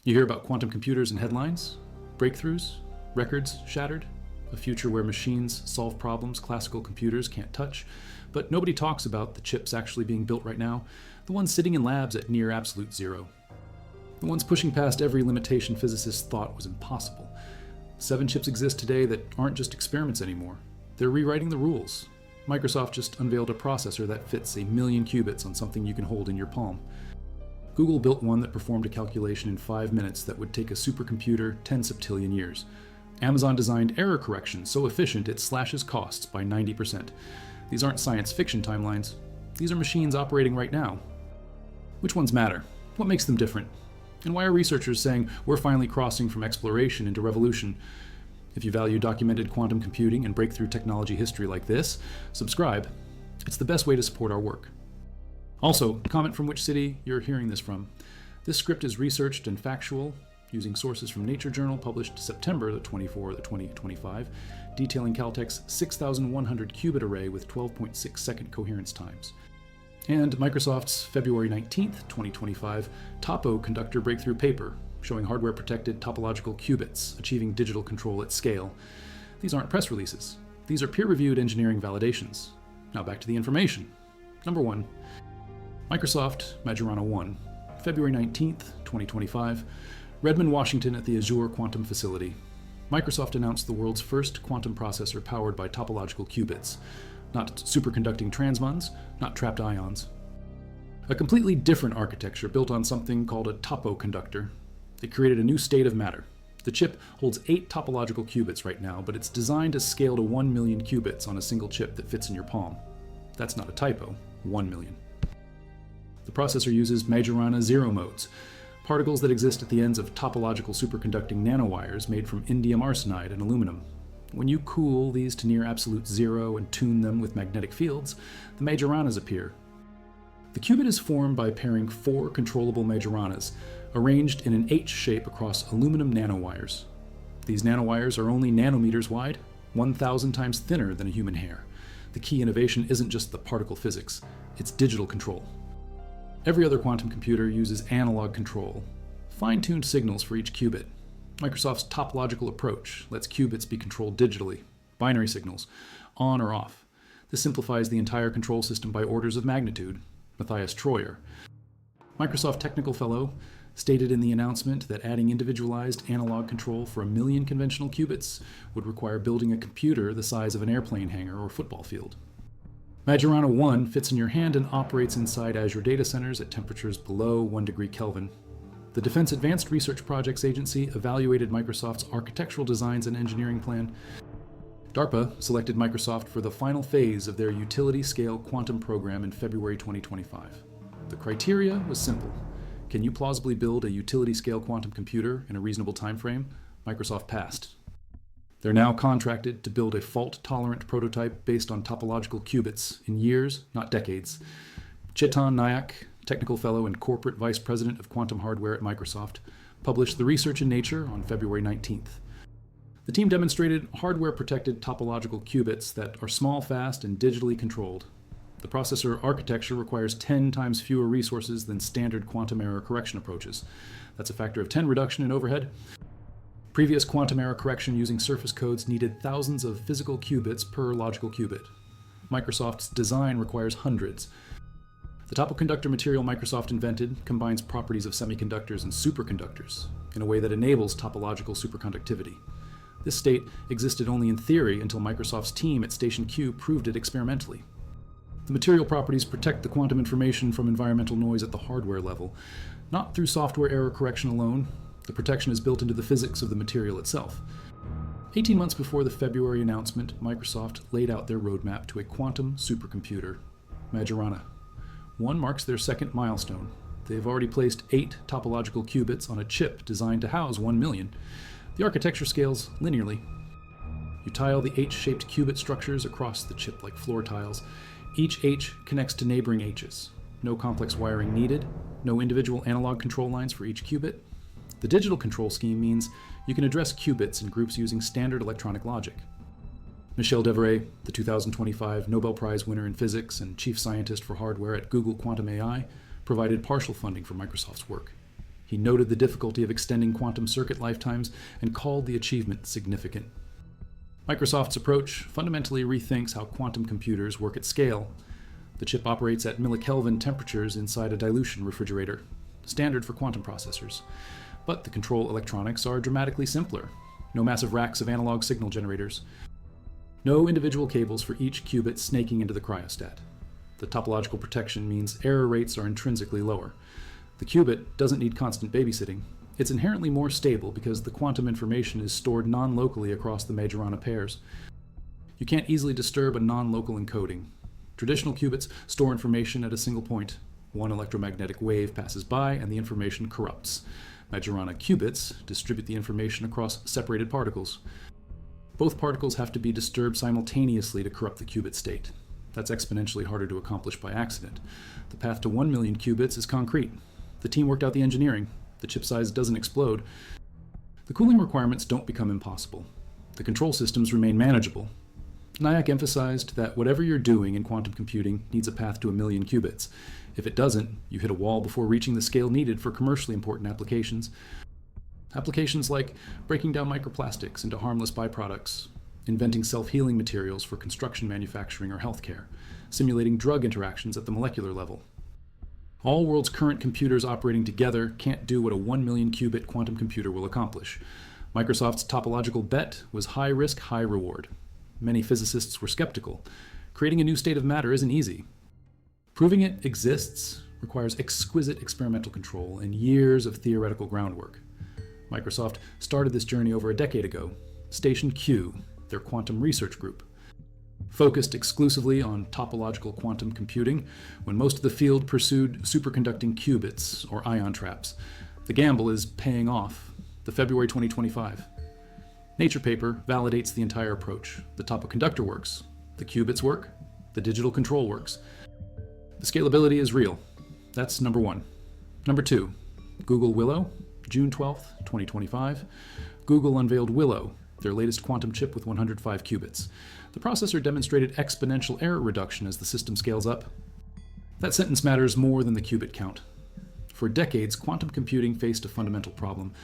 You hear about quantum computers in headlines, breakthroughs, records shattered, a future where machines solve problems classical computers can't touch, but nobody talks about the chips actually being built right now, the ones sitting in labs at near absolute zero. The ones pushing past every limitation physicists thought was impossible. 7 chips exist today that aren't just experiments anymore. They're rewriting the rules. Microsoft just unveiled a processor that fits 1,000,000 qubits on something you can hold in your palm. Google built one that performed a calculation in 5 minutes that would take a supercomputer 10 septillion years. Amazon designed error correction so efficient it slashes costs by 90%. These aren't science fiction timelines. These are machines operating right now. Which ones matter? What makes them different? And why are researchers saying we're finally crossing from exploration into revolution? If you value documented quantum computing and breakthrough technology history like this, subscribe. It's the best way to support our work. Also, comment from which city you're hearing this from. This script is researched and factual, using sources from Nature Journal published September 24, 2025, detailing Caltech's 6,100 qubit array with 12.6 second coherence times. And Microsoft's February 19, 2025, Topo conductor breakthrough paper, showing hardware-protected topological qubits achieving digital control at scale. These aren't press releases. These are peer-reviewed engineering validations. Now back to the information. Number 1. Microsoft Majorana 1, February 19, 2025, Redmond, Washington at the Azure Quantum Facility. Microsoft announced the world's first quantum processor powered by topological qubits. Not superconducting transmons, not trapped ions. A completely different architecture built on something called a topo conductor. It created a new state of matter. The chip holds 8 topological qubits right now, but it's designed to scale to 1,000,000 qubits on a single chip that fits in your palm. That's not a typo, 1,000,000. The processor uses Majorana zero modes, particles that exist at the ends of topological superconducting nanowires made from indium arsenide and aluminum. When you cool these to near absolute zero and tune them with magnetic fields, the Majoranas appear. The qubit is formed by pairing 4 controllable Majoranas, arranged in an H shape across aluminum nanowires. These nanowires are only nanometers wide, 1,000 times thinner than a human hair. The key innovation isn't just the particle physics, it's digital control. Every other quantum computer uses analog control, fine-tuned signals for each qubit. Microsoft's topological approach lets qubits be controlled digitally, binary signals, on or off. This simplifies the entire control system by orders of magnitude. Matthias Troyer, Microsoft Technical Fellow, stated in the announcement that adding individualized analog control for 1,000,000 conventional qubits would require building a computer the size of an airplane hangar or football field. Majorana 1 fits in your hand and operates inside Azure data centers at temperatures below 1 degree Kelvin. The Defense Advanced Research Projects Agency evaluated Microsoft's architectural designs and engineering plan. DARPA selected Microsoft for the final phase of their utility-scale quantum program in February 2025. The criteria was simple. Can you plausibly build a utility-scale quantum computer in a reasonable time frame? Microsoft passed. They're now contracted to build a fault-tolerant prototype based on topological qubits in years, not decades. Chetan Nayak, Technical Fellow and Corporate Vice President of Quantum Hardware at Microsoft, published the research in Nature on February 19th. The team demonstrated hardware-protected topological qubits that are small, fast, and digitally controlled. The processor architecture requires 10 times fewer resources than standard quantum error correction approaches. That's a factor of 10 reduction in overhead. Previous quantum error correction using surface codes needed thousands of physical qubits per logical qubit. Microsoft's design requires hundreds. The topoconductor material Microsoft invented combines properties of semiconductors and superconductors in a way that enables topological superconductivity. This state existed only in theory until Microsoft's team at Station Q proved it experimentally. The material properties protect the quantum information from environmental noise at the hardware level, not through software error correction alone. The protection is built into the physics of the material itself. 18 months before the February announcement, Microsoft laid out their roadmap to a quantum supercomputer, Majorana. 1 marks their second milestone. They've already placed 8 topological qubits on a chip designed to house 1,000,000. The architecture scales linearly. You tile the H-shaped qubit structures across the chip like floor tiles. Each H connects to neighboring H's. No complex wiring needed, no individual analog control lines for each qubit. The digital control scheme means you can address qubits in groups using standard electronic logic. Michel Devoret, the 2025 Nobel Prize winner in physics and chief scientist for hardware at Google Quantum AI, provided partial funding for Microsoft's work. He noted the difficulty of extending quantum circuit lifetimes and called the achievement significant. Microsoft's approach fundamentally rethinks how quantum computers work at scale. The chip operates at millikelvin temperatures inside a dilution refrigerator, standard for quantum processors. But the control electronics are dramatically simpler. No massive racks of analog signal generators. No individual cables for each qubit snaking into the cryostat. The topological protection means error rates are intrinsically lower. The qubit doesn't need constant babysitting. It's inherently more stable because the quantum information is stored non-locally across the Majorana pairs. You can't easily disturb a non-local encoding. Traditional qubits store information at a single point. One electromagnetic wave passes by and the information corrupts. Majorana qubits distribute the information across separated particles. Both particles have to be disturbed simultaneously to corrupt the qubit state. That's exponentially harder to accomplish by accident. The path to 1 million qubits is concrete. The team worked out the engineering. The chip size doesn't explode. The cooling requirements don't become impossible. The control systems remain manageable. Nyack emphasized that whatever you're doing in quantum computing needs a path to 1 million qubits. If it doesn't, you hit a wall before reaching the scale needed for commercially important applications. Applications like breaking down microplastics into harmless byproducts, inventing self-healing materials for construction manufacturing or healthcare, simulating drug interactions at the molecular level. All world's current computers operating together can't do what a 1 million qubit quantum computer will accomplish. Microsoft's topological bet was high risk, high reward. Many physicists were skeptical. Creating a new state of matter isn't easy. Proving it exists requires exquisite experimental control and years of theoretical groundwork. Microsoft started this journey over a decade ago. Station Q, their quantum research group, focused exclusively on topological quantum computing when most of the field pursued superconducting qubits or ion traps. The gamble is paying off. The February 2025 Nature paper validates the entire approach. The topoconductor works. The qubits work. The digital control works. The scalability is real. That's number one. Number two, Google Willow, June 12th, 2025. Google unveiled Willow, their latest quantum chip with 105 qubits. The processor demonstrated exponential error reduction as the system scales up. That sentence matters more than the qubit count. For decades, quantum computing faced a fundamental problem.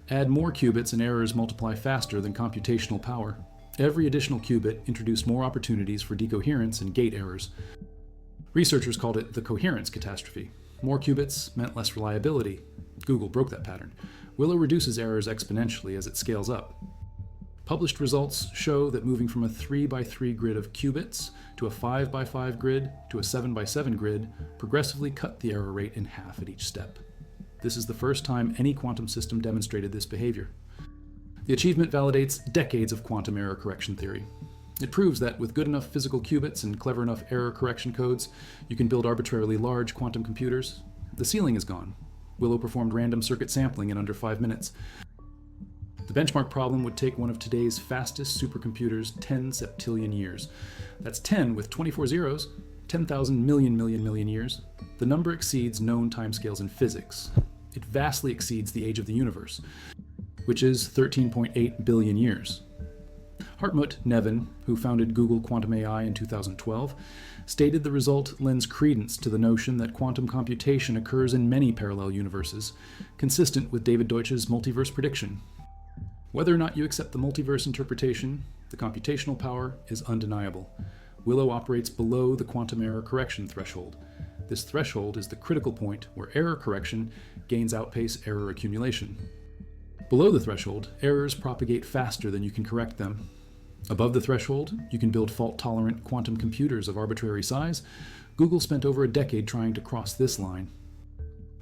Add more qubits and errors multiply faster than computational power. Every additional qubit introduced more opportunities for decoherence and gate errors. Researchers called it the coherence catastrophe. More qubits meant less reliability. Google broke that pattern. Willow reduces errors exponentially as it scales up. Published results show that moving from a 3x3 grid of qubits to a 5x5 grid to a 7x7 grid progressively cut the error rate in half at each step. This is the first time any quantum system demonstrated this behavior. The achievement validates decades of quantum error correction theory. It proves that with good enough physical qubits and clever enough error correction codes, you can build arbitrarily large quantum computers. The ceiling is gone. Willow performed random circuit sampling in under 5 minutes. The benchmark problem would take one of today's fastest supercomputers 10 septillion years. That's 10 with 24 zeros, 10,000 million years. The number exceeds known timescales in physics. It vastly exceeds the age of the universe, which is 13.8 billion years. Hartmut Neven, who founded Google Quantum AI in 2012, stated the result lends credence to the notion that quantum computation occurs in many parallel universes, consistent with David Deutsch's multiverse prediction. Whether or not you accept the multiverse interpretation, the computational power is undeniable. Willow operates below the quantum error correction threshold. This threshold is the critical point where error correction gains outpace error accumulation. Below the threshold, errors propagate faster than you can correct them. Above the threshold, you can build fault-tolerant quantum computers of arbitrary size. Google spent over a decade trying to cross this line.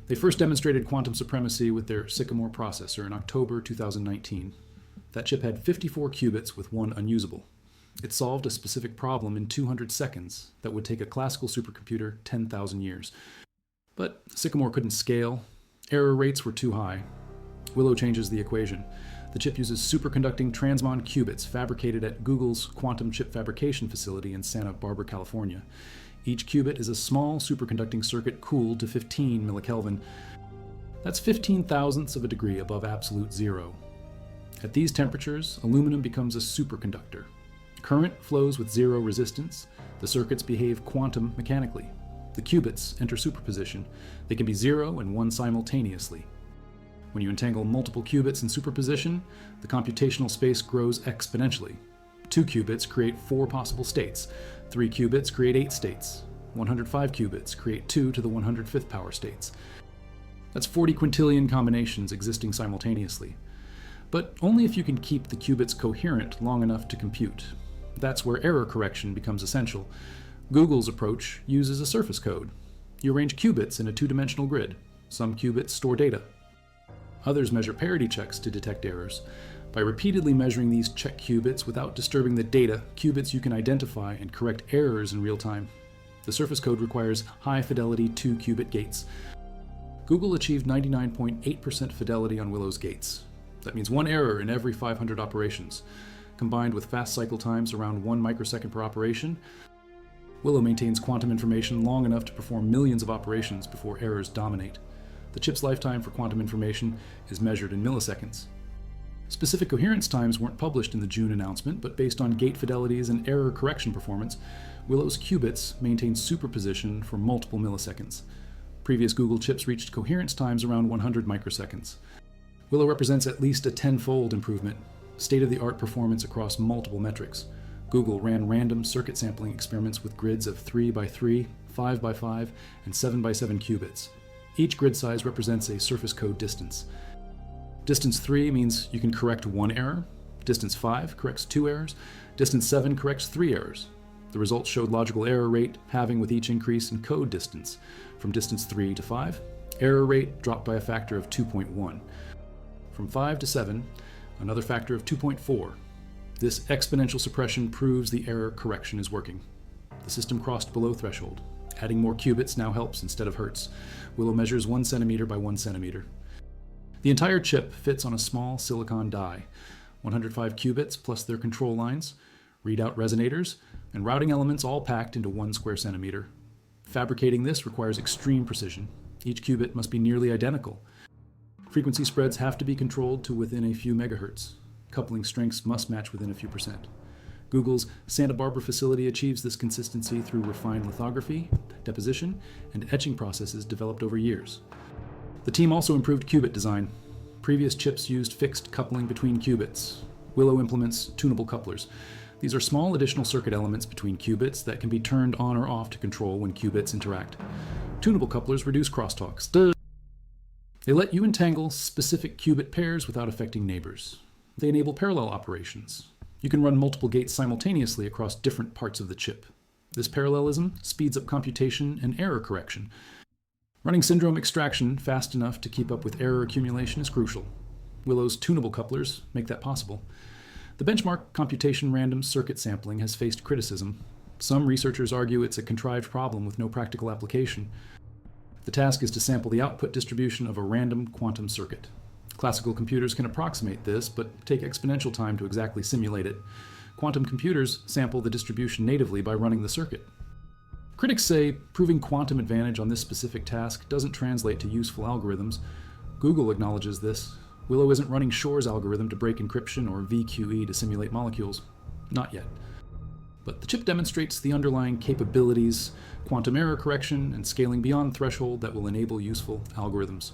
They first demonstrated quantum supremacy with their Sycamore processor in October 2019. That chip had 54 qubits with one unusable. It solved a specific problem in 200 seconds that would take a classical supercomputer 10,000 years. But Sycamore couldn't scale. Error rates were too high. Willow changes the equation. The chip uses superconducting transmon qubits fabricated at Google's quantum chip fabrication facility in Santa Barbara, California. Each qubit is a small superconducting circuit cooled to 15 millikelvin. That's 15 thousandths of a degree above absolute zero. At these temperatures, aluminum becomes a superconductor. Current flows with zero resistance. The circuits behave quantum mechanically. The qubits enter superposition. They can be 0 and 1 simultaneously. When you entangle multiple qubits in superposition, the computational space grows exponentially. 2 qubits create 4 possible states, 3 qubits create 8 states, 105 qubits create 2 to the 105th power states. That's 40 quintillion combinations existing simultaneously. But only if you can keep the qubits coherent long enough to compute. That's where error correction becomes essential. Google's approach uses a surface code. You arrange qubits in a 2-dimensional grid. Some qubits store data. Others measure parity checks to detect errors. By repeatedly measuring these check qubits without disturbing the data, qubits you can identify and correct errors in real time. The surface code requires high-fidelity 2-qubit gates. Google achieved 99.8% fidelity on Willow's gates. That means 1 error in every 500 operations. Combined with fast cycle times around 1 microsecond per operation, Willow maintains quantum information long enough to perform millions of operations before errors dominate. The chip's lifetime for quantum information is measured in milliseconds. Specific coherence times weren't published in the June announcement, but based on gate fidelities and error correction performance, Willow's qubits maintain superposition for multiple milliseconds. Previous Google chips reached coherence times around 100 microseconds. Willow represents at least a 10-fold improvement, state-of-the-art performance across multiple metrics. Google ran random circuit sampling experiments with grids of 3x3, 5x5, and 7x7 qubits. Each grid size represents a surface code distance. Distance 3 means you can correct 1 error, distance 5 corrects 2 errors, distance 7 corrects 3 errors. The results showed logical error rate halving with each increase in code distance. From distance 3 to 5, error rate dropped by a factor of 2.1. From 5 to 7, another factor of 2.4. This exponential suppression proves the error correction is working. The system crossed below threshold. Adding more qubits now helps instead of hurts. Willow measures 1 centimeter by 1 centimeter. The entire chip fits on a small silicon die, 105 qubits plus their control lines, readout resonators, and routing elements all packed into 1 square centimeter. Fabricating this requires extreme precision. Each qubit must be nearly identical. Frequency spreads have to be controlled to within a few megahertz. Coupling strengths must match within a few percent. Google's Santa Barbara facility achieves this consistency through refined lithography, deposition, and etching processes developed over years. The team also improved qubit design. Previous chips used fixed coupling between qubits. Willow implements tunable couplers. These are small additional circuit elements between qubits that can be turned on or off to control when qubits interact. Tunable couplers reduce crosstalks. They let you entangle specific qubit pairs without affecting neighbors. They enable parallel operations. You can run multiple gates simultaneously across different parts of the chip. This parallelism speeds up computation and error correction. Running syndrome extraction fast enough to keep up with error accumulation is crucial. Willow's tunable couplers make that possible. The benchmark computation random circuit sampling has faced criticism. Some researchers argue it's a contrived problem with no practical application. The task is to sample the output distribution of a random quantum circuit. Classical computers can approximate this, but take exponential time to exactly simulate it. Quantum computers sample the distribution natively by running the circuit. Critics say proving quantum advantage on this specific task doesn't translate to useful algorithms. Google acknowledges this. Willow isn't running Shor's algorithm to break encryption or VQE to simulate molecules. Not yet. But the chip demonstrates the underlying capabilities, quantum error correction, and scaling beyond threshold that will enable useful algorithms.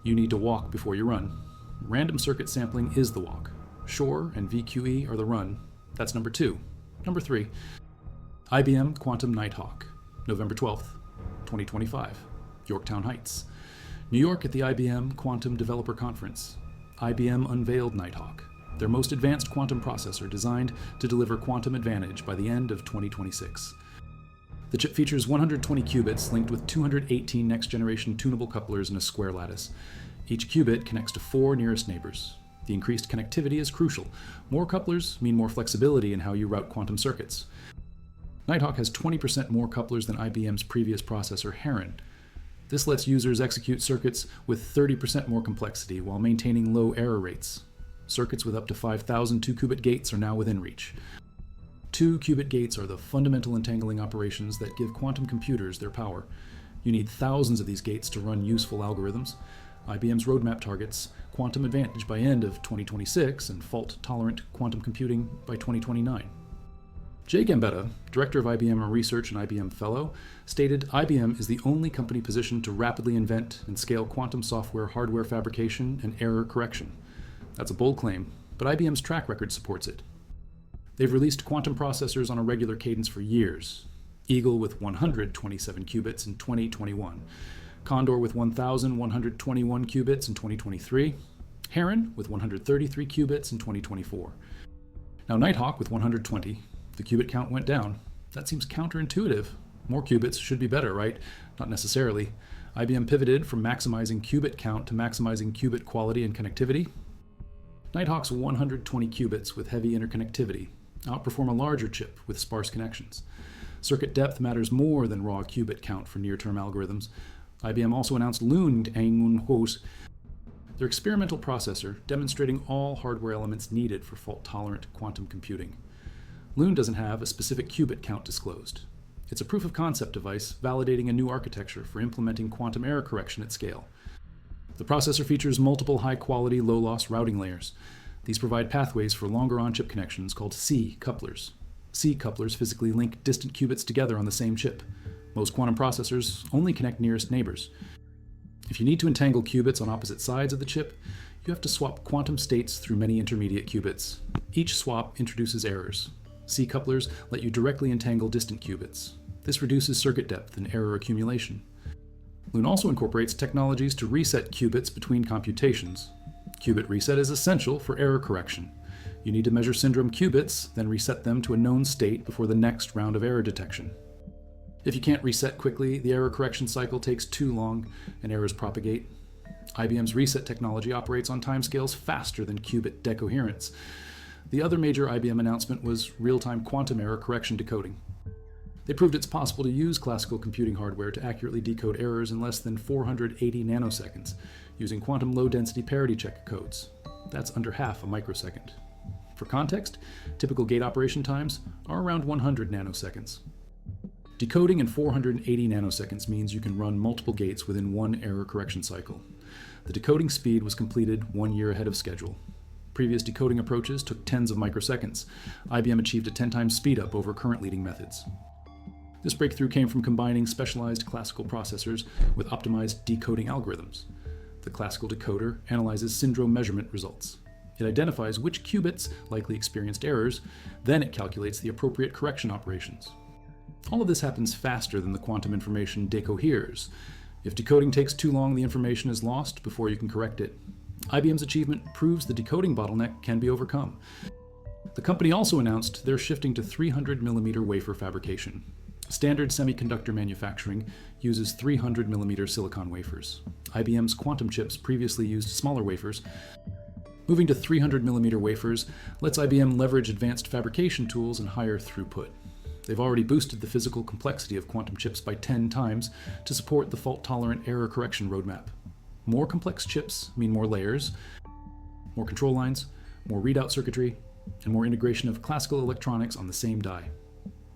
You need to walk before you run. Random circuit sampling is the walk. Shor and VQE are the run. That's number 2. Number 3. IBM Quantum Nighthawk, November 12th, 2025, Yorktown Heights. New York at the IBM Quantum Developer Conference. IBM unveiled Nighthawk, their most advanced quantum processor designed to deliver quantum advantage by the end of 2026. The chip features 120 qubits linked with 218 next-generation tunable couplers in a square lattice. Each qubit connects to 4 nearest neighbors. The increased connectivity is crucial. More couplers mean more flexibility in how you route quantum circuits. Nighthawk has 20% more couplers than IBM's previous processor, Heron. This lets users execute circuits with 30% more complexity while maintaining low error rates. Circuits with up to 5,000 2-qubit gates are now within reach. 2-qubit gates are the fundamental entangling operations that give quantum computers their power. You need thousands of these gates to run useful algorithms. IBM's roadmap targets quantum advantage by end of 2026 and fault-tolerant quantum computing by 2029. Jay Gambetta, director of IBM Research and IBM Fellow, stated IBM is the only company positioned to rapidly invent and scale quantum software hardware fabrication and error correction. That's a bold claim, but IBM's track record supports it. They've released quantum processors on a regular cadence for years. Eagle with 127 qubits in 2021, Condor with 1,121 qubits in 2023, Heron with 133 qubits in 2024. Now Nighthawk with 120, the qubit count went down. That seems counterintuitive. More qubits should be better, right? Not necessarily. IBM pivoted from maximizing qubit count to maximizing qubit quality and connectivity. Nighthawk's 120 qubits with heavy interconnectivity outperform a larger chip with sparse connections. Circuit depth matters more than raw qubit count for near-term algorithms. IBM also announced Loon Hos, their experimental processor demonstrating all hardware elements needed for fault-tolerant quantum computing. Loon doesn't have a specific qubit count disclosed. It's a proof-of-concept device validating a new architecture for implementing quantum error correction at scale. The processor features multiple high-quality, low-loss routing layers. These provide pathways for longer on-chip connections called C couplers. C couplers physically link distant qubits together on the same chip. Most quantum processors only connect nearest neighbors. If you need to entangle qubits on opposite sides of the chip, you have to swap quantum states through many intermediate qubits. Each swap introduces errors. C couplers let you directly entangle distant qubits. This reduces circuit depth and error accumulation. Loon also incorporates technologies to reset qubits between computations. Qubit reset is essential for error correction. You need to measure syndrome qubits, then reset them to a known state before the next round of error detection. If you can't reset quickly, the error correction cycle takes too long and errors propagate. IBM's reset technology operates on timescales faster than qubit decoherence. The other major IBM announcement was real-time quantum error correction decoding. They proved it's possible to use classical computing hardware to accurately decode errors in less than 480 nanoseconds, using quantum low-density parity check codes. That's under half a microsecond. For context, typical gate operation times are around 100 nanoseconds. Decoding in 480 nanoseconds means you can run multiple gates within one error correction cycle. The decoding speed was completed 1 year ahead of schedule. Previous decoding approaches took tens of microseconds. IBM achieved a 10 times speedup over current leading methods. This breakthrough came from combining specialized classical processors with optimized decoding algorithms. The classical decoder analyzes syndrome measurement results. It identifies which qubits likely experienced errors, then it calculates the appropriate correction operations. All of this happens faster than the quantum information decoheres. If decoding takes too long, the information is lost before you can correct it. IBM's achievement proves the decoding bottleneck can be overcome. The company also announced they're shifting to 300mm wafer fabrication. Standard semiconductor manufacturing uses 300mm silicon wafers. IBM's quantum chips previously used smaller wafers. Moving to 300mm wafers lets IBM leverage advanced fabrication tools and higher throughput. They've already boosted the physical complexity of quantum chips by 10 times to support the fault-tolerant error correction roadmap. More complex chips mean more layers, more control lines, more readout circuitry, and more integration of classical electronics on the same die.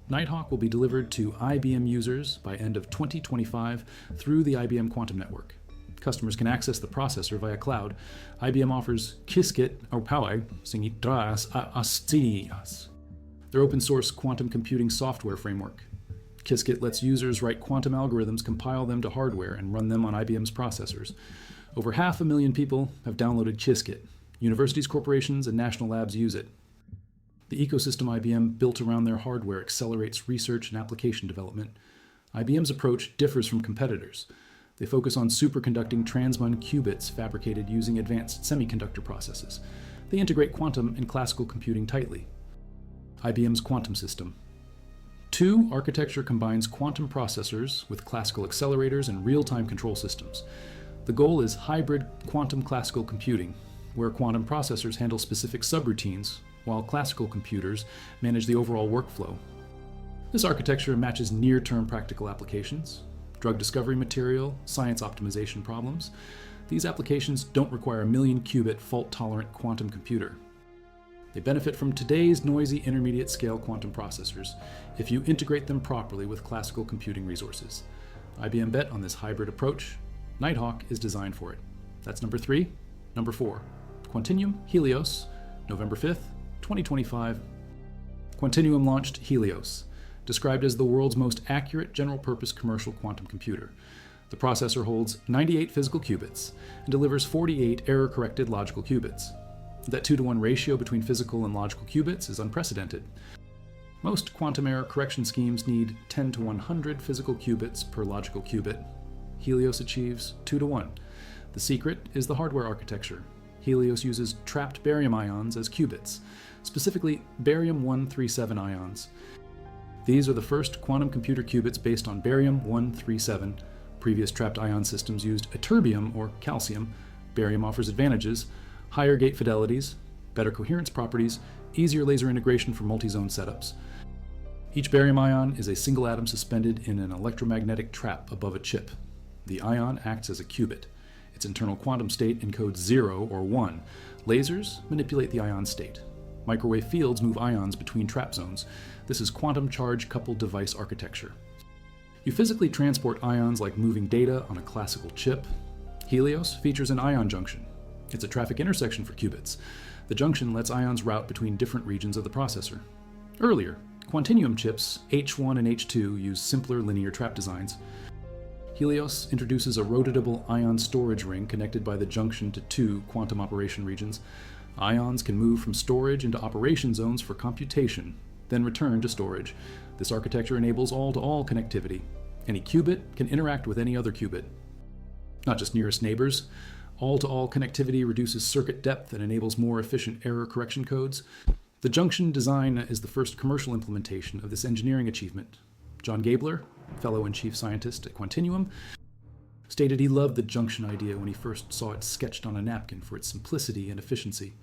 Nighthawk will be delivered to IBM users by end of 2025 through the IBM Quantum Network. Customers can access the processor via cloud. IBM offers Qiskit or Powai, Singitras Astias, their open source quantum computing software framework. Qiskit lets users write quantum algorithms, compile them to hardware, and run them on IBM's processors. Over 500,000 people have downloaded Qiskit. Universities, corporations, and national labs use it. The ecosystem IBM built around their hardware accelerates research and application development. IBM's approach differs from competitors. They focus on superconducting transmon qubits fabricated using advanced semiconductor processes. They integrate quantum and classical computing tightly. IBM's quantum system. 2 architecture combines quantum processors with classical accelerators and real-time control systems. The goal is hybrid quantum classical computing, where quantum processors handle specific subroutines, while classical computers manage the overall workflow. This architecture matches near-term practical applications, drug discovery material, science optimization problems. These applications don't require a million-qubit fault-tolerant quantum computer. They benefit from today's noisy intermediate-scale quantum processors if you integrate them properly with classical computing resources. IBM bet on this hybrid approach. Nighthawk is designed for it. That's number 3. Number 4, Quantinuum Helios, November 5th, 2025. Quantinuum launched Helios, described as the world's most accurate general-purpose commercial quantum computer. The processor holds 98 physical qubits and delivers 48 error-corrected logical qubits. That 2-to-1 ratio between physical and logical qubits is unprecedented. Most quantum error correction schemes need 10 to 100 physical qubits per logical qubit. Helios achieves 2-to-1. The secret is the hardware architecture. Helios uses trapped barium ions as qubits, specifically barium-137 ions. These are the first quantum computer qubits based on barium-137. Previous trapped ion systems used ytterbium or calcium. Barium offers advantages: higher gate fidelities, better coherence properties, easier laser integration for multi-zone setups. Each barium ion is a single atom suspended in an electromagnetic trap above a chip. The ion acts as a qubit. Its internal quantum state encodes 0 or 1. Lasers manipulate the ion state. Microwave fields move ions between trap zones. This is quantum charge-coupled device architecture. You physically transport ions like moving data on a classical chip. Helios features an ion junction. It's a traffic intersection for qubits. The junction lets ions route between different regions of the processor. Earlier, Quantinuum chips H1 and H2 use simpler linear trap designs. Helios introduces a rotatable ion storage ring connected by the junction to 2 quantum operation regions. Ions can move from storage into operation zones for computation, then return to storage. This architecture enables all-to-all connectivity. Any qubit can interact with any other qubit. Not just nearest neighbors. All-to-all connectivity reduces circuit depth and enables more efficient error correction codes. The junction design is the first commercial implementation of this engineering achievement. John Gabler, fellow and chief scientist at Quantinuum, stated he loved the junction idea when he first saw it sketched on a napkin for its simplicity and efficiency.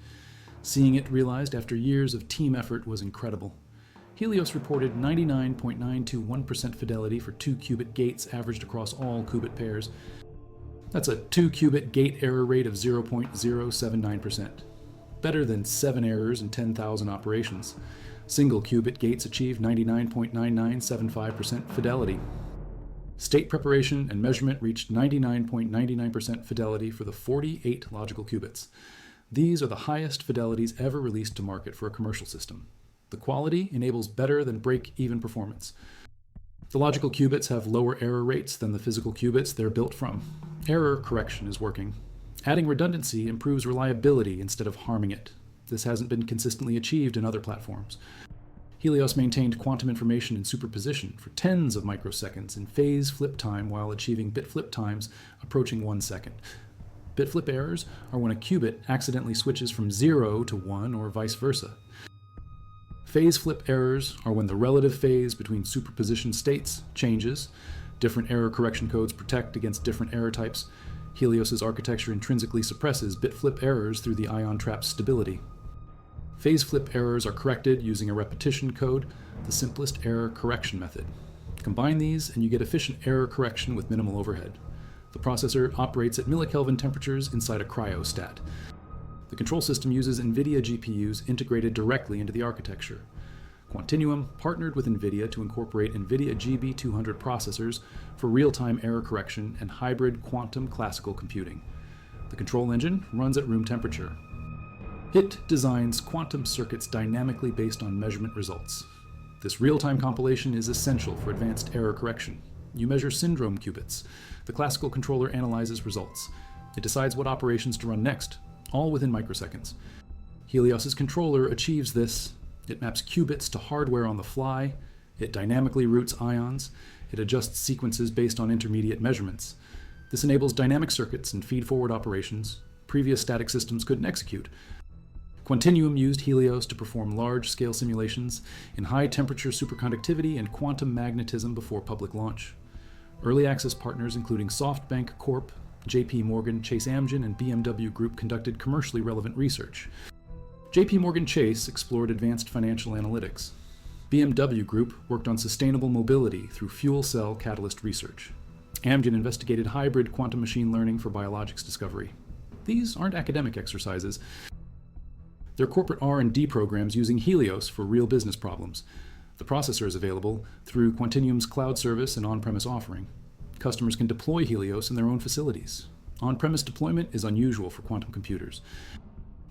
Seeing it realized after years of team effort was incredible. Helios reported 99.921% fidelity for 2-qubit gates averaged across all qubit pairs. That's a 2-qubit gate error rate of 0.079%. Better than 7 errors in 10,000 operations. Single qubit gates achieve 99.9975% fidelity. State preparation and measurement reached 99.99% fidelity for the 48 logical qubits. These are the highest fidelities ever released to market for a commercial system. The quality enables better than break-even performance. The logical qubits have lower error rates than the physical qubits they're built from. Error correction is working. Adding redundancy improves reliability instead of harming it. This hasn't been consistently achieved in other platforms. Helios maintained quantum information in superposition for tens of microseconds in phase flip time while achieving bit flip times approaching 1 second. Bit flip errors are when a qubit accidentally switches from 0 to 1 or vice versa. Phase flip errors are when the relative phase between superposition states changes. Different error correction codes protect against different error types. Helios's architecture intrinsically suppresses bit flip errors through the ion trap's stability. Phase flip errors are corrected using a repetition code, the simplest error correction method. Combine these and you get efficient error correction with minimal overhead. The processor operates at millikelvin temperatures inside a cryostat. The control system uses NVIDIA GPUs integrated directly into the architecture. Quantinuum partnered with NVIDIA to incorporate NVIDIA GB200 processors for real-time error correction and hybrid quantum classical computing. The control engine runs at room temperature. It designs quantum circuits dynamically based on measurement results. This real-time compilation is essential for advanced error correction. You measure syndrome qubits. The classical controller analyzes results. It decides what operations to run next, all within microseconds. Helios's controller achieves this. It maps qubits to hardware on the fly. It dynamically routes ions. It adjusts sequences based on intermediate measurements. This enables dynamic circuits and feed-forward operations previous static systems couldn't execute. Quantinuum used Helios to perform large-scale simulations in high-temperature superconductivity and quantum magnetism before public launch. Early access partners including SoftBank Corp., JP Morgan, Chase Amgen, and BMW Group conducted commercially relevant research. JP Morgan Chase explored advanced financial analytics. BMW Group worked on sustainable mobility through fuel cell catalyst research. Amgen investigated hybrid quantum machine learning for biologics discovery. These aren't academic exercises. They're corporate R&D programs using Helios for real business problems. The processor is available through Quantinuum's cloud service and on-premise offering. Customers can deploy Helios in their own facilities. On-premise deployment is unusual for quantum computers.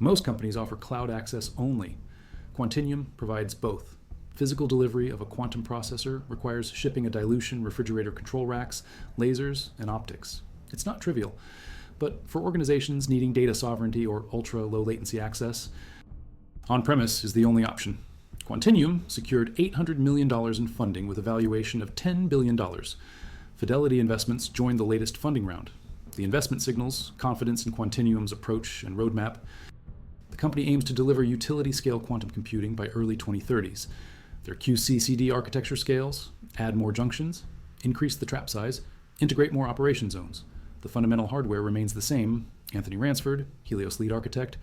Most companies offer cloud access only. Quantinuum provides both. Physical delivery of a quantum processor requires shipping a dilution refrigerator control racks, lasers, and optics. It's not trivial, but for organizations needing data sovereignty or ultra-low latency access, on-premise is the only option. Quantinuum secured $800 million in funding with a valuation of $10 billion. Fidelity Investments joined the latest funding round. The investment signals confidence in Quantinuum's approach and roadmap. The company aims to deliver utility-scale quantum computing by early 2030s. Their QCCD architecture scales, add more junctions, increase the trap size, integrate more operation zones. The fundamental hardware remains the same. Anthony Ransford, Helios lead architect,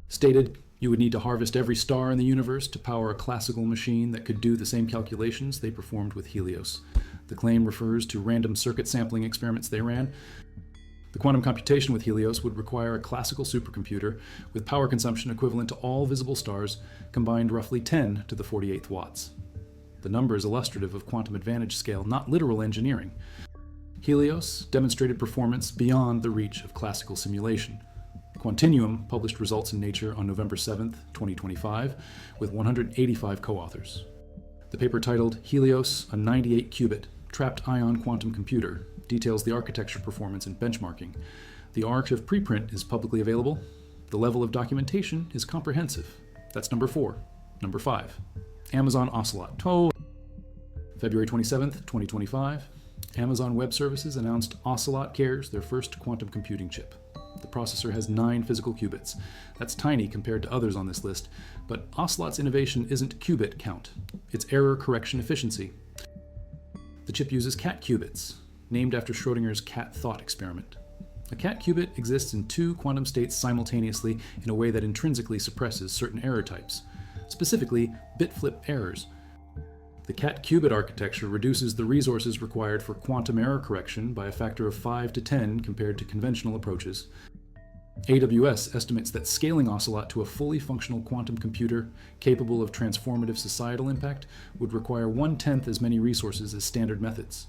stated you would need to harvest every star in the universe to power a classical machine that could do the same calculations they performed with Helios. The claim refers to random circuit sampling experiments they ran. The quantum computation with Helios would require a classical supercomputer with power consumption equivalent to all visible stars, combined roughly 10 to the 48th watts. The number is illustrative of quantum advantage scale, not literal engineering. Helios demonstrated performance beyond the reach of classical simulation. Quantinuum published results in Nature on November 7, 2025, with 185 co-authors. The paper titled Helios, a 98-qubit trapped ion quantum computer, details the architecture performance and benchmarking. The archive preprint is publicly available. The level of documentation is comprehensive. That's number 4. Number 5. Amazon Ocelot. February 27, 2025, Amazon Web Services announced Ocelot Cares, their first quantum computing chip. The processor has 9 physical qubits. That's tiny compared to others on this list, but Ocelot's innovation isn't qubit count. It's error correction efficiency. The chip uses cat qubits, named after Schrödinger's cat thought experiment. A cat qubit exists in 2 quantum states simultaneously in a way that intrinsically suppresses certain error types, specifically bit flip errors. The cat qubit architecture reduces the resources required for quantum error correction by a factor of 5 to 10 compared to conventional approaches. AWS estimates that scaling Ocelot to a fully functional quantum computer capable of transformative societal impact would require 1/10 as many resources as standard methods.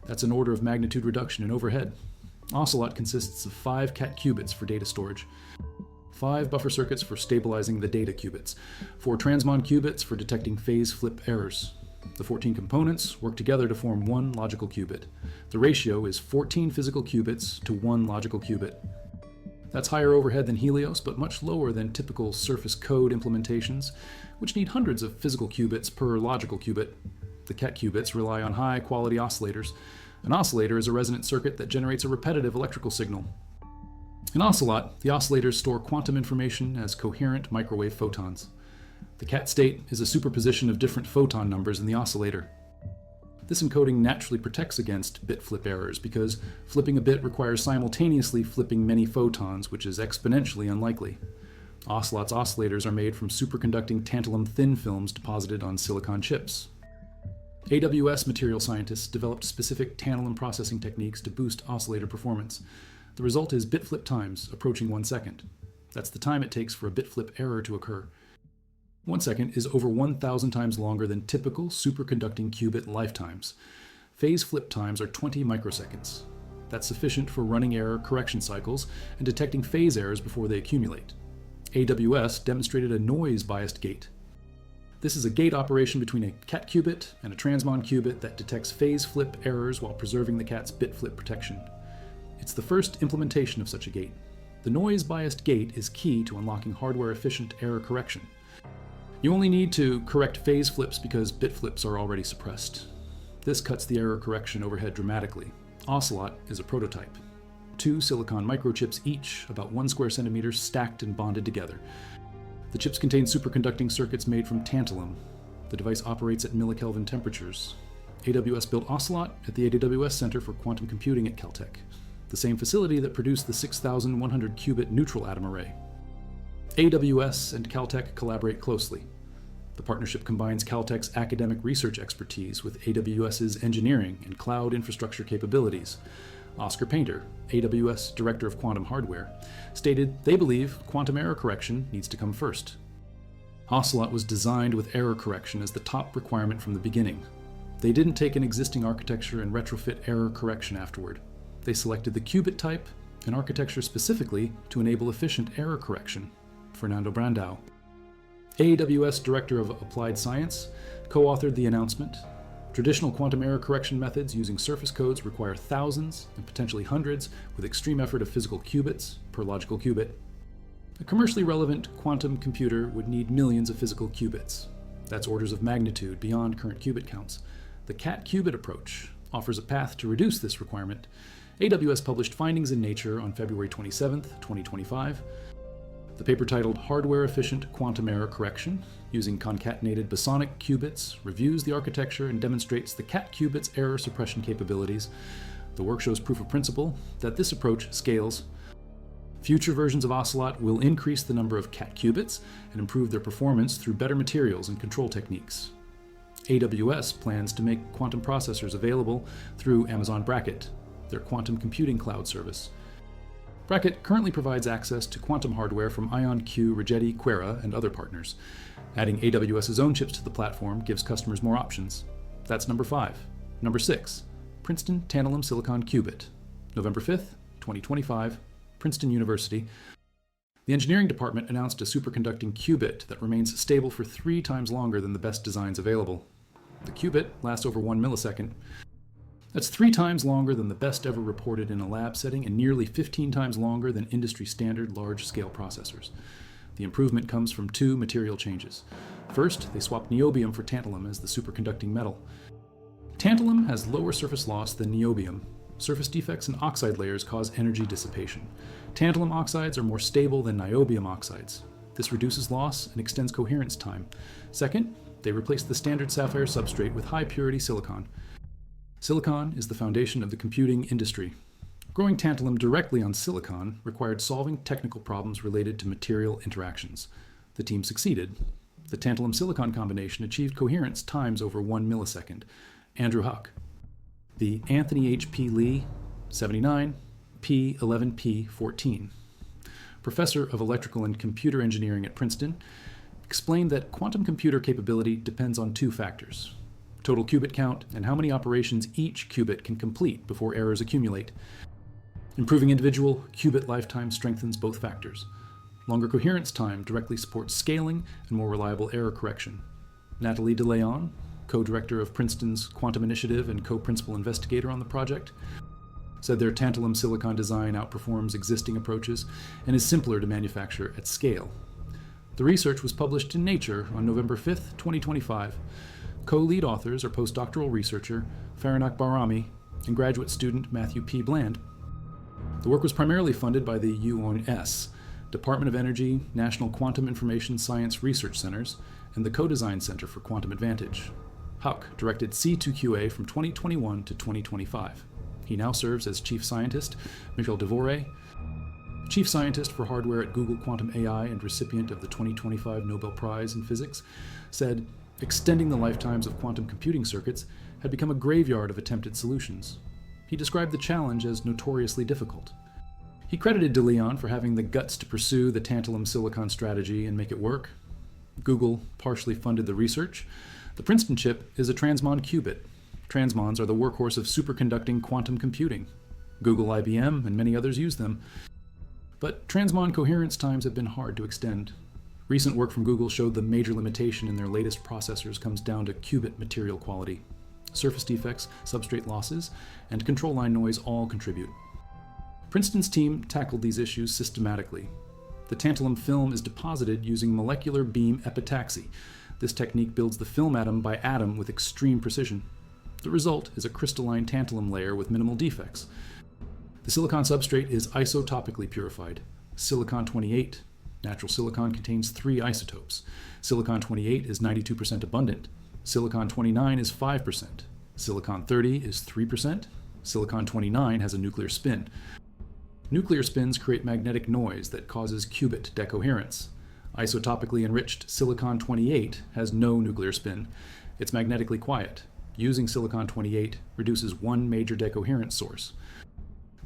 That's an order of magnitude reduction in overhead. Ocelot consists of 5 cat qubits for data storage, 5 buffer circuits for stabilizing the data qubits, 4 transmon qubits for detecting phase flip errors. The 14 components work together to form 1 logical qubit. The ratio is 14 physical qubits to 1 logical qubit. That's higher overhead than Helios, but much lower than typical surface code implementations, which need hundreds of physical qubits per logical qubit. The cat qubits rely on high-quality oscillators. An oscillator is a resonant circuit that generates a repetitive electrical signal. In Ocelot, the oscillators store quantum information as coherent microwave photons. The cat state is a superposition of different photon numbers in the oscillator. This encoding naturally protects against bit flip errors because flipping a bit requires simultaneously flipping many photons, which is exponentially unlikely. Ocelot's oscillators are made from superconducting tantalum thin films deposited on silicon chips. AWS material scientists developed specific tantalum processing techniques to boost oscillator performance. The result is bit flip times approaching 1 second. That's the time it takes for a bit flip error to occur. 1 second is over 1,000 times longer than typical superconducting qubit lifetimes. Phase flip times are 20 microseconds. That's sufficient for running error correction cycles and detecting phase errors before they accumulate. AWS demonstrated a noise-biased gate. This is a gate operation between a cat qubit and a transmon qubit that detects phase flip errors while preserving the cat's bit flip protection. It's the first implementation of such a gate. The noise-biased gate is key to unlocking hardware-efficient error correction. You only need to correct phase flips because bit flips are already suppressed. This cuts the error correction overhead dramatically. Ocelot is a prototype. 2 silicon microchips each, about 1 square centimeter, stacked and bonded together. The chips contain superconducting circuits made from tantalum. The device operates at millikelvin temperatures. AWS built Ocelot at the AWS Center for Quantum Computing at Caltech, the same facility that produced the 6,100 qubit neutral atom array. AWS and Caltech collaborate closely. The partnership combines Caltech's academic research expertise with AWS's engineering and cloud infrastructure capabilities. Oscar Painter, AWS Director of Quantum Hardware, stated they believe quantum error correction needs to come first. Ocelot was designed with error correction as the top requirement from the beginning. They didn't take an existing architecture and retrofit error correction afterward. They selected the qubit type and architecture specifically to enable efficient error correction. Fernando Brandao. AWS Director of Applied Science co-authored the announcement. Traditional quantum error correction methods using surface codes require thousands and potentially hundreds with extreme effort of physical qubits per logical qubit. A commercially relevant quantum computer would need millions of physical qubits. That's orders of magnitude beyond current qubit counts. The cat-qubit approach offers a path to reduce this requirement. AWS published findings in Nature on February 27, 2025. The paper titled Hardware-Efficient Quantum Error Correction Using Concatenated Bosonic Qubits reviews the architecture and demonstrates the cat-qubit's error suppression capabilities. The work shows proof of principle that this approach scales. Future versions of Ocelot will increase the number of cat qubits and improve their performance through better materials and control techniques. AWS plans to make quantum processors available through Amazon Braket, their quantum computing cloud service. Braket currently provides access to quantum hardware from IonQ, Rigetti, Quera, and other partners. Adding AWS's own chips to the platform gives customers more options. That's number 5. Number 6, Princeton Tantalum Silicon Qubit. November 5th, 2025, Princeton University. The engineering department announced a superconducting qubit that remains stable for 3 times longer than the best designs available. The qubit lasts over 1 millisecond. That's 3 times longer than the best ever reported in a lab setting and nearly 15 times longer than industry standard large-scale processors. The improvement comes from 2 material changes. First, they swapped niobium for tantalum as the superconducting metal. Tantalum has lower surface loss than niobium. Surface defects in oxide layers cause energy dissipation. Tantalum oxides are more stable than niobium oxides. This reduces loss and extends coherence time. Second, they replaced the standard sapphire substrate with high-purity silicon. Silicon is the foundation of the computing industry. Growing tantalum directly on silicon required solving technical problems related to material interactions. The team succeeded. The tantalum-silicon combination achieved coherence times over 1 millisecond. Andrew Huck. The Anthony H. P. Lee, 79, P11P14, professor of electrical and computer engineering at Princeton, explained that quantum computer capability depends on 2 factors: total qubit count and how many operations each qubit can complete before errors accumulate. Improving individual qubit lifetime strengthens both factors. Longer coherence time directly supports scaling and more reliable error correction. Nathalie de Leon, co-director of Princeton's Quantum Initiative and co-principal investigator on the project, said their tantalum silicon design outperforms existing approaches and is simpler to manufacture at scale. The research was published in Nature on November 5, 2025. Co-lead authors are postdoctoral researcher Farhanak Bahrami and graduate student Matthew P. Bland. The work was primarily funded by the UONS, Department of Energy, National Quantum Information Science Research Centers, and the Co-Design Center for Quantum Advantage. Huck directed C2QA from 2021 to 2025. He now serves as Chief Scientist. Michel Devore, Chief Scientist for Hardware at Google Quantum AI and recipient of the 2025 Nobel Prize in Physics, said, extending the lifetimes of quantum computing circuits had become a graveyard of attempted solutions. He described the challenge as notoriously difficult. He credited de Leon for having the guts to pursue the tantalum-silicon strategy and make it work. Google partially funded the research. The Princeton chip is a transmon qubit. Transmons are the workhorse of superconducting quantum computing. Google, IBM, and many others use them. But transmon coherence times have been hard to extend. Recent work from Google showed the major limitation in their latest processors comes down to qubit material quality. Surface defects, substrate losses, and control line noise all contribute. Princeton's team tackled these issues systematically. The tantalum film is deposited using molecular beam epitaxy. This technique builds the film atom by atom with extreme precision. The result is a crystalline tantalum layer with minimal defects. The silicon substrate is isotopically purified. Silicon-28, natural silicon contains 3 isotopes. Silicon-28 is 92% abundant. Silicon-29 is 5%. Silicon-30 is 3%. Silicon-29 has a nuclear spin. Nuclear spins create magnetic noise that causes qubit decoherence. Isotopically enriched silicon-28 has no nuclear spin. It's magnetically quiet. Using silicon-28 reduces one major decoherence source.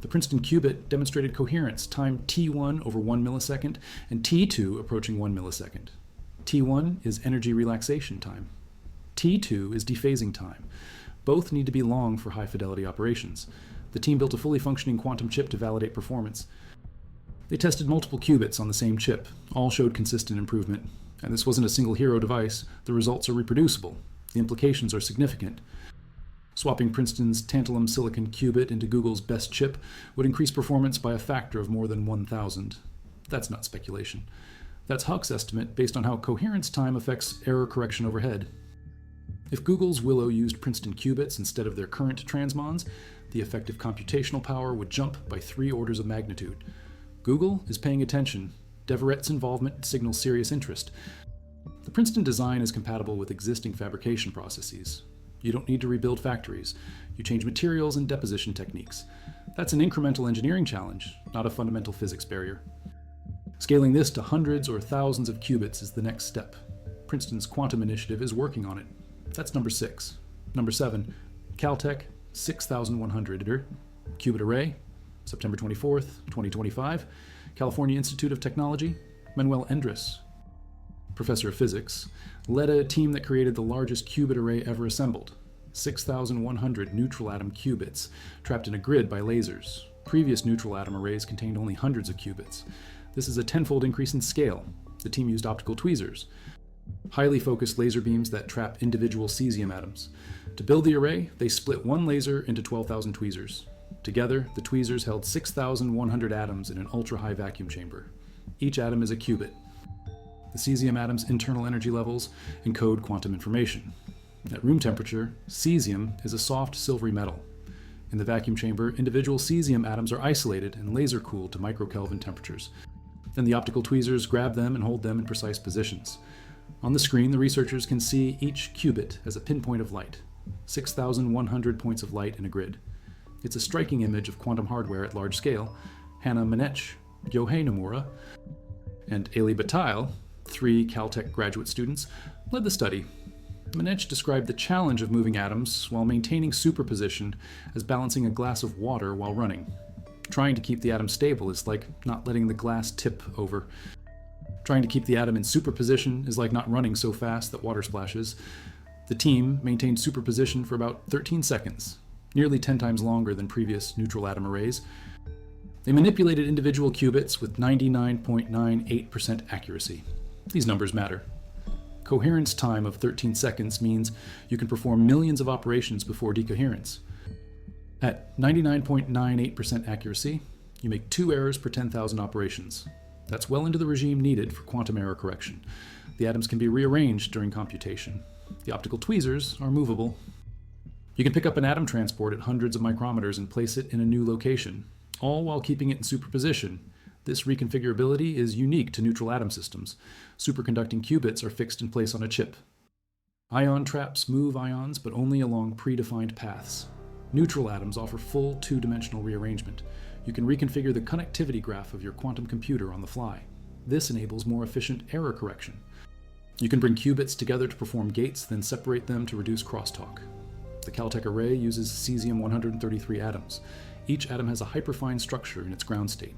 The Princeton qubit demonstrated coherence time T1 over 1 millisecond and T2 approaching 1 millisecond. T1 is energy relaxation time. T2 is dephasing time. Both need to be long for high-fidelity operations. The team built a fully functioning quantum chip to validate performance. They tested multiple qubits on the same chip. All showed consistent improvement. And this wasn't a single hero device. The results are reproducible. The implications are significant. Swapping Princeton's tantalum silicon qubit into Google's best chip would increase performance by a factor of more than 1,000. That's not speculation. That's Huck's estimate based on how coherence time affects error correction overhead. If Google's Willow used Princeton qubits instead of their current transmons, the effective computational power would jump by 3 orders of magnitude. Google is paying attention. Deverett's involvement signals serious interest. The Princeton design is compatible with existing fabrication processes. You don't need to rebuild factories. You change materials and deposition techniques. That's an incremental engineering challenge, not a fundamental physics barrier. Scaling this to hundreds or thousands of qubits is the next step. Princeton's quantum initiative is working on it. That's number 6. Number 7, Caltech 6100 qubit array, September 24th, 2025, California Institute of Technology, Manuel Endres, professor of physics, led a team that created the largest qubit array ever assembled, 6,100 neutral atom qubits trapped in a grid by lasers. Previous neutral atom arrays contained only hundreds of qubits. This is a 10-fold increase in scale. The team used optical tweezers, highly focused laser beams that trap individual cesium atoms. To build the array, they split one laser into 12,000 tweezers. Together, the tweezers held 6,100 atoms in an ultra-high vacuum chamber. Each atom is a qubit. The cesium atom's internal energy levels encode quantum information. At room temperature, cesium is a soft silvery metal. In the vacuum chamber, individual cesium atoms are isolated and laser-cooled to microkelvin temperatures. Then the optical tweezers grab them and hold them in precise positions. On the screen, the researchers can see each qubit as a pinpoint of light, 6,100 points of light in a grid. It's a striking image of quantum hardware at large scale. Hannah Manetch, Yohei Nomura, and Elie Bataille, 3 Caltech graduate students, led the study. Manetch described the challenge of moving atoms while maintaining superposition as balancing a glass of water while running. Trying to keep the atom stable is like not letting the glass tip over. Trying to keep the atom in superposition is like not running so fast that water splashes. The team maintained superposition for about 13 seconds, nearly 10 times longer than previous neutral atom arrays. They manipulated individual qubits with 99.98% accuracy. These numbers matter. Coherence time of 13 seconds means you can perform millions of operations before decoherence. At 99.98% accuracy, you make 2 errors per 10,000 operations. That's well into the regime needed for quantum error correction. The atoms can be rearranged during computation. The optical tweezers are movable. You can pick up an atom transport at hundreds of micrometers and place it in a new location, all while keeping it in superposition. This reconfigurability is unique to neutral atom systems. Superconducting qubits are fixed in place on a chip. Ion traps move ions, but only along predefined paths. Neutral atoms offer full 2-dimensional rearrangement. You can reconfigure the connectivity graph of your quantum computer on the fly. This enables more efficient error correction. You can bring qubits together to perform gates, then separate them to reduce crosstalk. The Caltech array uses cesium-133 atoms. Each atom has a hyperfine structure in its ground state.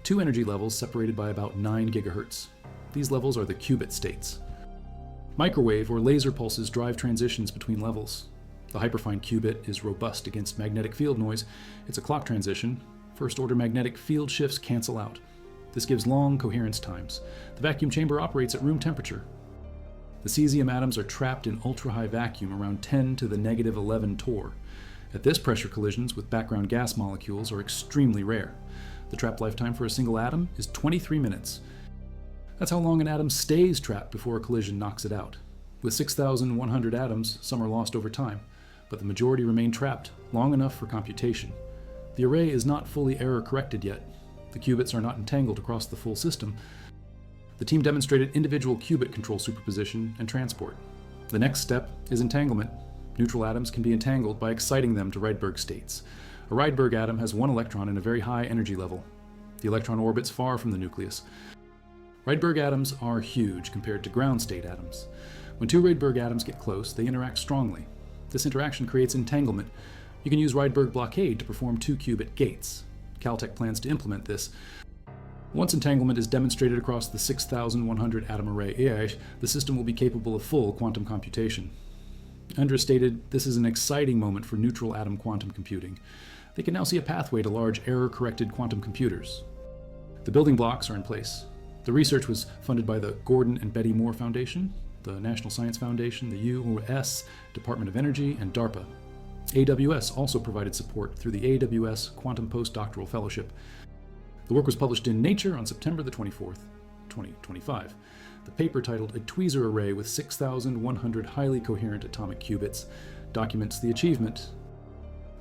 2 energy levels separated by about 9 gigahertz. These levels are the qubit states. Microwave or laser pulses drive transitions between levels. The hyperfine qubit is robust against magnetic field noise. It's a clock transition. First-order magnetic field shifts cancel out. This gives long coherence times. The vacuum chamber operates at room temperature. The cesium atoms are trapped in ultra-high vacuum around 10 to the negative 11 torr. At this pressure, collisions with background gas molecules are extremely rare. The trap lifetime for a single atom is 23 minutes. That's how long an atom stays trapped before a collision knocks it out. With 6,100 atoms, some are lost over time, but the majority remain trapped long enough for computation. The array is not fully error-corrected yet. The qubits are not entangled across the full system. The team demonstrated individual qubit control superposition and transport. The next step is entanglement. Neutral atoms can be entangled by exciting them to Rydberg states. A Rydberg atom has 1 electron in a very high energy level. The electron orbits far from the nucleus. Rydberg atoms are huge compared to ground state atoms. When 2 Rydberg atoms get close, they interact strongly. This interaction creates entanglement. You can use Rydberg blockade to perform 2-qubit gates. Caltech plans to implement this. Once entanglement is demonstrated across the 6,100 atom array, the system will be capable of full quantum computation. Endres stated, "This is an exciting moment for neutral atom quantum computing. They can now see a pathway to large error-corrected quantum computers. The building blocks are in place. The research was funded by the Gordon and Betty Moore Foundation, the National Science Foundation, the U.S. Department of Energy, and DARPA. AWS also provided support through the AWS Quantum Postdoctoral Fellowship. The work was published in Nature on September the 24th, 2025. The paper, titled "A Tweezer Array with 6,100 Highly Coherent Atomic Qubits," documents the achievement.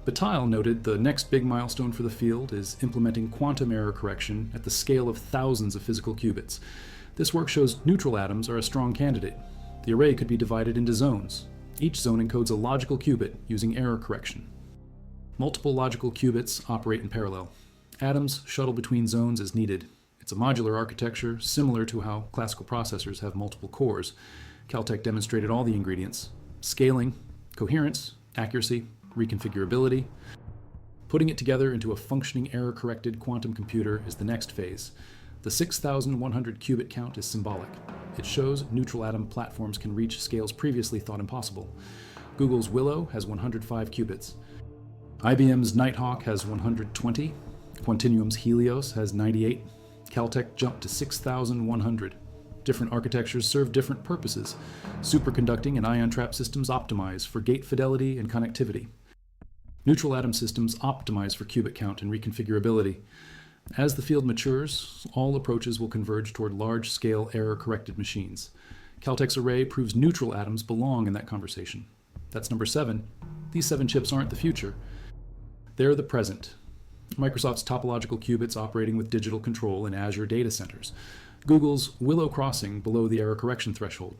Battile noted the next big milestone for the field is implementing quantum error correction at the scale of thousands of physical qubits. This work shows neutral atoms are a strong candidate. The array could be divided into zones. Each zone encodes a logical qubit using error correction. Multiple logical qubits operate in parallel. Atoms shuttle between zones as needed. It's a modular architecture similar to how classical processors have multiple cores. Caltech demonstrated all the ingredients: scaling, coherence, accuracy, reconfigurability. Putting it together into a functioning error-corrected quantum computer is the next phase. The 6,100 qubit count is symbolic. It shows neutral atom platforms can reach scales previously thought impossible. Google's Willow has 105 qubits. IBM's Nighthawk has 120. Quantinuum's Helios has 98. Caltech jumped to 6,100. Different architectures serve different purposes. Superconducting and ion trap systems optimize for gate fidelity and connectivity. Neutral atom systems optimize for qubit count and reconfigurability. As the field matures, all approaches will converge toward large-scale error-corrected machines. Caltech's array proves neutral atoms belong in that conversation. That's number 7. These 7 chips aren't the future. They're the present. Microsoft's topological qubits operating with digital control in Azure data centers. Google's Willow crossing below the error correction threshold.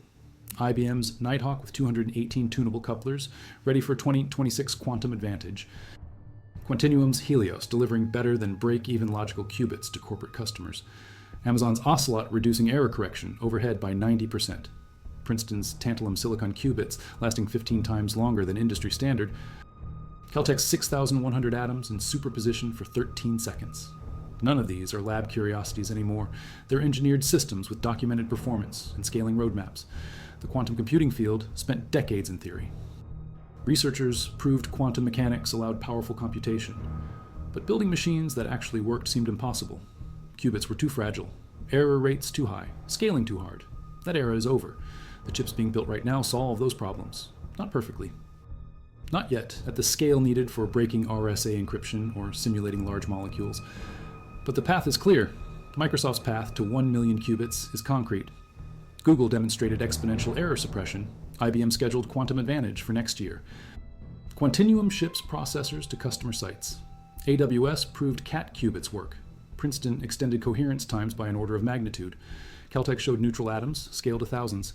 IBM's Nighthawk with 218 tunable couplers, ready for 2026 quantum advantage. Quantinuum's Helios, delivering better than break-even logical qubits to corporate customers. Amazon's Ocelot, reducing error correction overhead by 90%. Princeton's tantalum silicon qubits, lasting 15 times longer than industry standard. Caltech's 6,100 atoms in superposition for 13 seconds. None of these are lab curiosities anymore. They're engineered systems with documented performance and scaling roadmaps. The quantum computing field spent decades in theory. Researchers proved quantum mechanics allowed powerful computation. But building machines that actually worked seemed impossible. Qubits were too fragile, error rates too high, scaling too hard. That era is over. The chips being built right now solve those problems. Not perfectly. Not yet at the scale needed for breaking RSA encryption or simulating large molecules. But the path is clear. Microsoft's path to 1 million qubits is concrete. Google demonstrated exponential error suppression. IBM scheduled quantum advantage for next year. Quantinuum ships processors to customer sites. AWS proved cat qubits work. Princeton extended coherence times by an order of magnitude. Caltech showed neutral atoms, scaled to thousands.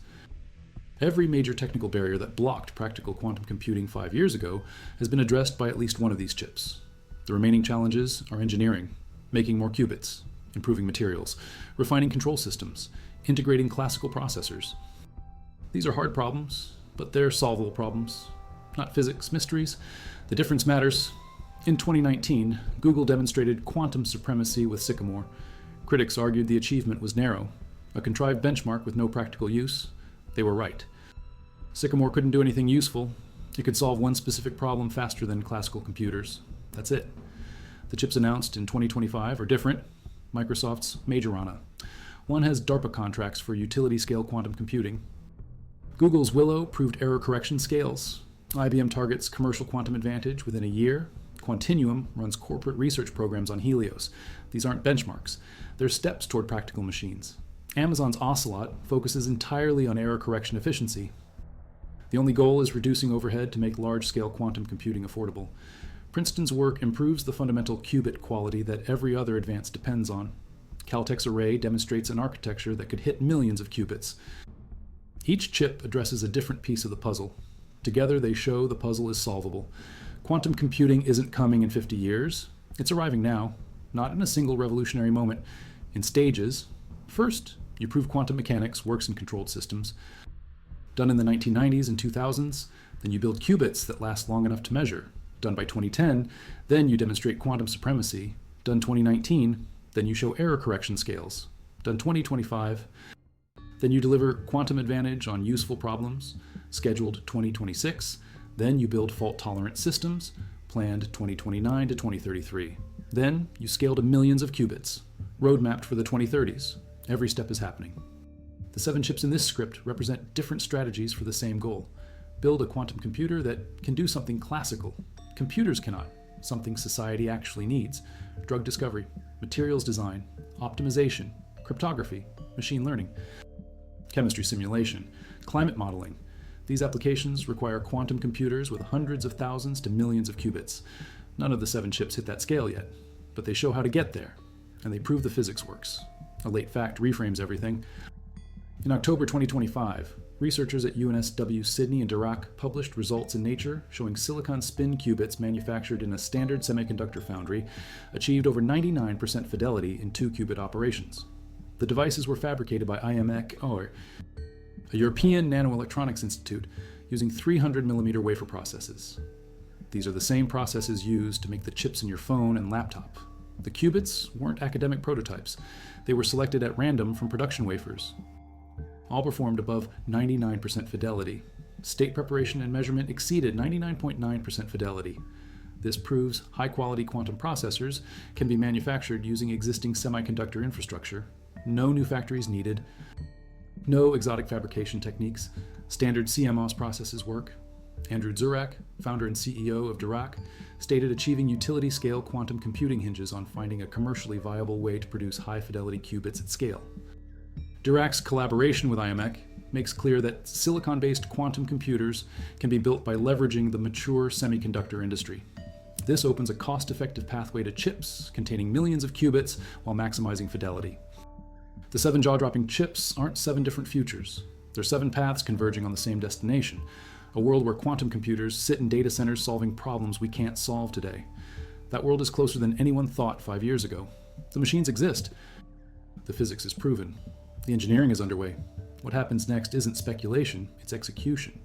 Every major technical barrier that blocked practical quantum computing 5 years ago has been addressed by at least one of these chips. The remaining challenges are engineering, making more qubits, improving materials, refining control systems, integrating classical processors. These are hard problems, but they're solvable problems, not physics mysteries. The difference matters. In 2019, Google demonstrated quantum supremacy with Sycamore. Critics argued the achievement was narrow, a contrived benchmark with no practical use. They were right. Sycamore couldn't do anything useful. It could solve one specific problem faster than classical computers. That's it. The chips announced in 2025 are different. Microsoft's Majorana. One has DARPA contracts for utility-scale quantum computing. Google's Willow proved error correction scales. IBM targets commercial quantum advantage within a year. Quantinuum runs corporate research programs on Helios. These aren't benchmarks. They're steps toward practical machines. Amazon's Ocelot focuses entirely on error correction efficiency. The only goal is reducing overhead to make large-scale quantum computing affordable. Princeton's work improves the fundamental qubit quality that every other advance depends on. Caltech's array demonstrates an architecture that could hit millions of qubits. Each chip addresses a different piece of the puzzle. Together they show the puzzle is solvable. Quantum computing isn't coming in 50 years. It's arriving now, not in a single revolutionary moment, in stages. First, you prove quantum mechanics works in controlled systems. Done in the 1990s and 2000s, then you build qubits that last long enough to measure. Done by 2010, then you demonstrate quantum supremacy. Done 2019, then you show error correction scales. Done 2025, then you deliver quantum advantage on useful problems. Scheduled 2026, then you build fault-tolerant systems. Planned 2029 to 2033. Then you scale to millions of qubits. Roadmapped for the 2030s. Every step is happening. The 7 chips in this script represent different strategies for the same goal. Build a quantum computer that can do something classical. Computers cannot, something society actually needs. Drug discovery, materials design, optimization, cryptography, machine learning, chemistry simulation, climate modeling. These applications require quantum computers with hundreds of thousands to millions of qubits. None of the 7 chips hit that scale yet, but they show how to get there, and they prove the physics works. A late fact reframes everything. In October 2025, researchers at UNSW Sydney and Dirac published results in Nature showing silicon spin qubits manufactured in a standard semiconductor foundry achieved over 99% fidelity in 2-qubit operations. The devices were fabricated by IMEC, or a European Nanoelectronics Institute, using 300mm wafer processes. These are the same processes used to make the chips in your phone and laptop. The qubits weren't academic prototypes. They were selected at random from production wafers. All performed above 99% fidelity. State preparation and measurement exceeded 99.9% fidelity. This proves high-quality quantum processors can be manufactured using existing semiconductor infrastructure. No new factories needed. No exotic fabrication techniques. Standard CMOS processes work. Andrew Zurak, founder and CEO of Dirac, stated achieving utility-scale quantum computing hinges on finding a commercially viable way to produce high-fidelity qubits at scale. Dirac's collaboration with IMEC makes clear that silicon-based quantum computers can be built by leveraging the mature semiconductor industry. This opens a cost-effective pathway to chips containing millions of qubits while maximizing fidelity. The 7 jaw-dropping chips aren't 7 different futures. They're 7 paths converging on the same destination, a world where quantum computers sit in data centers solving problems we can't solve today. That world is closer than anyone thought 5 years ago. The machines exist. The physics is proven. The engineering is underway. What happens next isn't speculation, it's execution.